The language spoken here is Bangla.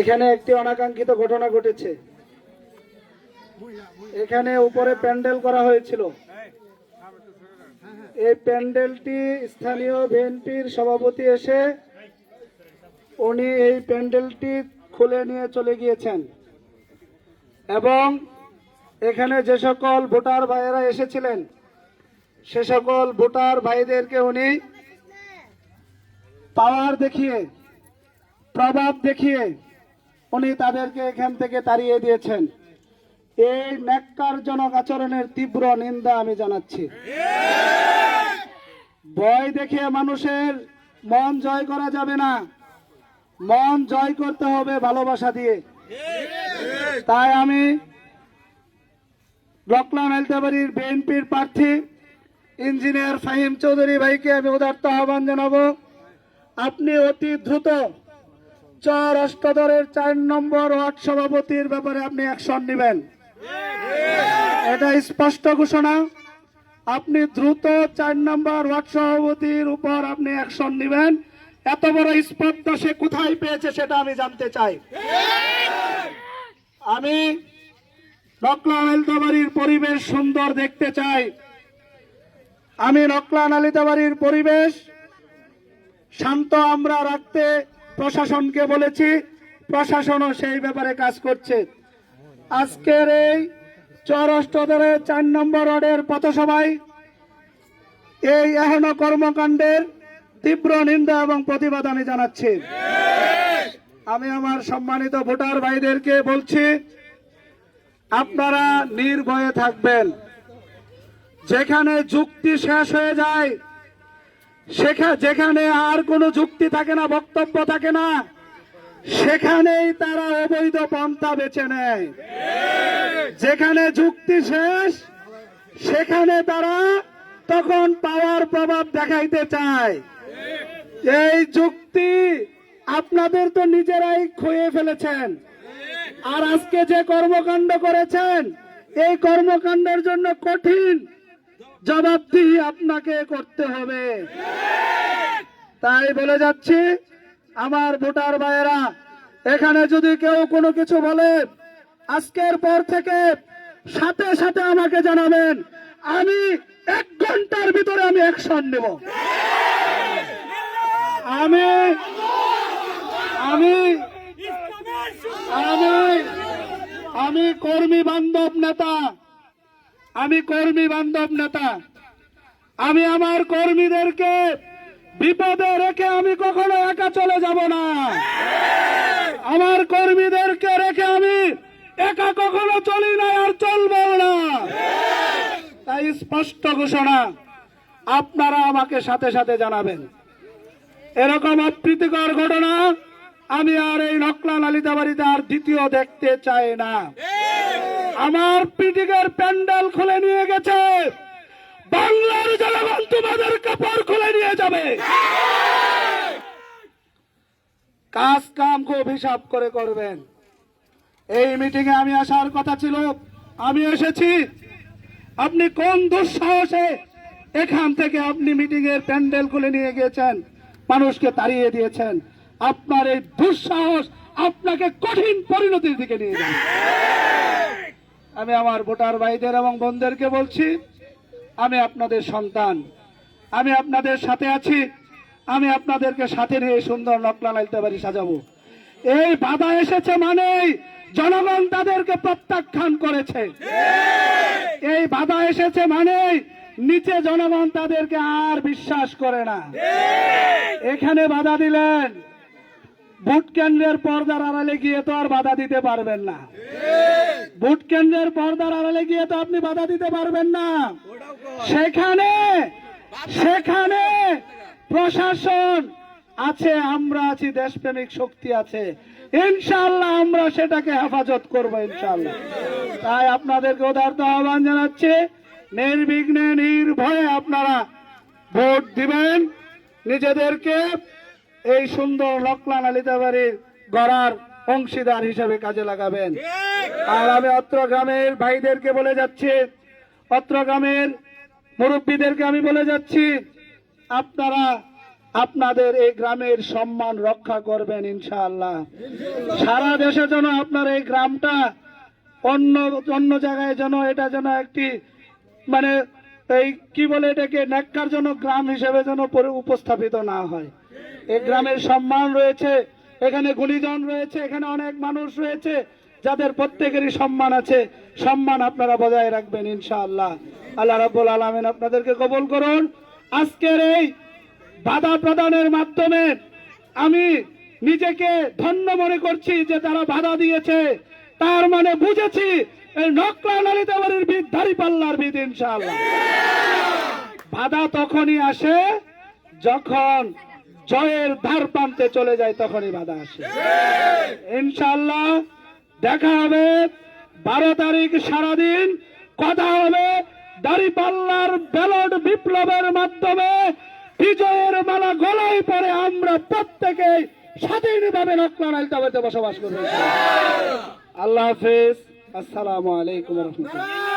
এখানে একটি অনাকাঙ্ক্ষিত ঘটনা ঘটেছে। এখানে উপরে প্যান্ডেল করা হয়েছিল। এই প্যান্ডেলটি স্থানীয় বিএনপির সভাপতি এসে উনি এই প্যান্ডেলটি খুলে নিয়ে চলে গিয়েছেন এবং এখানে যে সকল ভোটার ভাইয়েরা এসেছিলেন সে সকল ভোটার ভাইদেরকে উনি পাওয়ার দেখিয়ে, প্রভাব দেখিয়ে উনি তাদেরকে এখান থেকে তাড়িয়ে দিয়েছেন। এই ন্যাক্কারজনক আচরণের তীব্র নিন্দা আমি জানাচ্ছি। ভয় দেখিয়ে মানুষের মন জয় করা যাবে না, মন জয় করতে হবে ভালোবাসা দিয়ে। তাই আমি লকলা নালিতাবাড়ির বিএনপির প্রার্থী ইঞ্জিনিয়ার ফাহিম চৌধুরী ভাইকে আমি উদাত্ত আহ্বান জানাবো, আপনি অতি দ্রুত চর অষ্টদরের 4 নম্বর ওয়ার্ড সভাপতির ব্যাপারে আপনি অ্যাকশন নেবেন। এটা স্পষ্ট ঘোষণা, আপনি দ্রুত 4 নম্বর ওয়ার্ড সভাপতির উপর আপনি অ্যাকশন নেবেন। এত বড় স্পর্ধা সে কোথায় পেয়েছে সেটা আমি জানতে চাই। আমি নকলা নালিতাবাড়ির পরিবেশ সুন্দর দেখতে চাই। আমি নকলা নালিতাবাড়ির পরিবেশ শান্ত আমরা রাখতে প্রশাসনকে বলেছি, প্রশাসনও সেই ব্যাপারে কাজ করছে। আজকের এই চর অষ্টদরের 4 নম্বর ওয়ার্ডের পথসভায় এই এহেন কর্মকাণ্ডের তীব্র নিন্দা এবং প্রতিবাদ আমি জানাচ্ছি। আমি আমার সম্মানিত ভোটার ভাইদেরকে বলছি, আপনারা নির্ভয়ে থাকবেন। যেখানে যুক্তি শেষ হয়ে যায়, যেখানে আর কোনো যুক্তি থাকে না, বক্তব্য থাকে না, সেখানেই তারা অবৈধ পন্থা বেছে নেয়। যেখানে যুক্তি শেষ সেখানে তারা তখন পাওয়ার প্রভাব দেখাইতে চায়। এই যুক্তি আপনাদের তো নিজেরাই খুঁয়ে ফেলেছেন। আর আজকে যে কর্মকাণ্ড করেছেন এই কর্মকাণ্ডের জন্য কঠিন জবাবদিহি আপনাকে করতে হবে। তাই বলে যাচ্ছি, আমার ভোটার ভাইয়েরা, এখানে যদি কেউ কোনো কিছু বলে আজকের পর থেকে সাথে সাথে আমাকে জানাবেন। আমি 1 ঘন্টার ভিতরে আমি অ্যাকশন নেব। আমি আমি আমি আমি কর্মী বান্ধব নেতা, আমি কর্মী বান্ধব নেতা। আমি আমার কর্মীদেরকে বিপদে রেখে আমি কখনো একা চলে যাব না। আমার কর্মীদেরকে রেখে আমি একা কখনো চলি না, আর চলবো না। তাই স্পষ্ট ঘোষণা, আপনারা আমাকে সাথে সাথে জানাবেন। এরকম অপ্রীতিকর ঘটনা আমি আর এই নকলা নালিতাবাড়িতে আর দ্বিতীয় দেখতে চাই না। আমার পিটিকের প্যান্ডেল খুলে নিয়ে গেছে, বাংলার জনগণ তোমাদের কাপড় খুলে নিয়ে যাবে। কাজ কাম খুব হিসাব করে করবেন। এই মিটিং এ আমি আসার কথা ছিল, আমি এসেছি। আপনি কোন দুঃসাহসে এখান থেকে আপনি মিটিং এর প্যান্ডেল খুলে নিয়ে গিয়েছেন, মানুষকে তাড়িয়ে দিয়েছেন? আপনার এই দুঃসাহস আপনাকে কঠিন পরিণতির দিকে নিয়ে যাবে। আমি আমার ভোটার ভাইদের এবং বোনদেরকে বলছি, আমি আপনাদের সন্তান, আমি আপনাদের সাথে আছি। আমি আপনাদেরকে সাথে নিয়ে সুন্দর নকলা নালিতাবাড়ি সাজাবো। এই বাধা এসেছে মানেই জনগণ তাদেরকে প্রত্যাখ্যান করেছে। এই বাধা এসেছে মানেই নিচে জনগণ তাদেরকে আর বিশ্বাস করে না। এখানে বাধা দিলেন, ভোট কেন্দ্রের পর্দার আড়ালে গিয়ে তো আর বাধা দিতে পারবেন না। ভোট কেন্দ্রের পর্দার আড়ালে গিয়ে তো আপনি বাধা দিতে পারবেন না। সেখানে প্রশাসন আছে, আমরা আছি, দেশপ্রেমিক শক্তি আছে। ইনশাআল্লাহ আমরা সেটাকে হেফাজত করবো ইনশাআল্লাহ। তাই আপনাদেরকে উদারত আহ্বান জানাচ্ছি, নির্বিঘ্নে নির্ভয়ে আপনারা ভোট দিবেন, নিজেদেরকে এই সুন্দর নকলা নালিতাবাড়ির গড়ার অংশীদার হিসেবে কাজে লাগাবেন। আর আমি অত্র গ্রামের ভাইদেরকে বলে যাচ্ছি, অত্র গ্রামের মুরব্বীদেরকে আমি বলে যাচ্ছি, আপনারা আপনাদের এই গ্রামের সম্মান রক্ষা করবেন ইনশাআল্লাহ। সারা দেশে যেন আপনার এই গ্রামটা অন্য অন্য জায়গায় যেন এটা যেন একটি মানে এই কি বলে এটাকে ন্যাক্কারজনক গ্রাম হিসেবে যেন উপস্থাপিত না হয়। এই গ্রামের সম্মান রয়েছে, এখানে গুণীজন রয়েছে, এখানে অনেক মানুষ রয়েছে যাদের প্রত্যেকেরই সম্মান আছে। সম্মান আপনারা বজায় রাখবেন ইনশাআল্লাহ। আল্লাহ রাব্বুল আলামিন আপনাদেরকে কবুল করুন। আজকের এই বাধা প্রদানের মাধ্যমে আমি নিজেকে ধন্য মনে করছি যে তারা বাধা দিয়েছে, তার মানে বুঝেছি এই নকলা নালিতাবাড়ির ভিত দাঁড়িপাল্লার ভিত ইনশাআল্লাহ। বাধা তখনই আসে যখন জয়ের ধার প্রান্তে চলে যায়, তখনই বাধা আসে ইনশাআল্লাহ। দেখা হবে 12 তারিখ সারাদিন, কথা হবে দাঁড়িপাল্লার ব্যালট বিপ্লবের মাধ্যমে বিজয়ের মালা গলায় পরে আমরা প্রত্যেকে স্বাধীনভাবে নকলা নালিতাবাড়িতে বসবাস করব। আল্লাহ হাফেজ। আসসালামু আলাইকুম ওয়া রাহমাতুল্লাহ।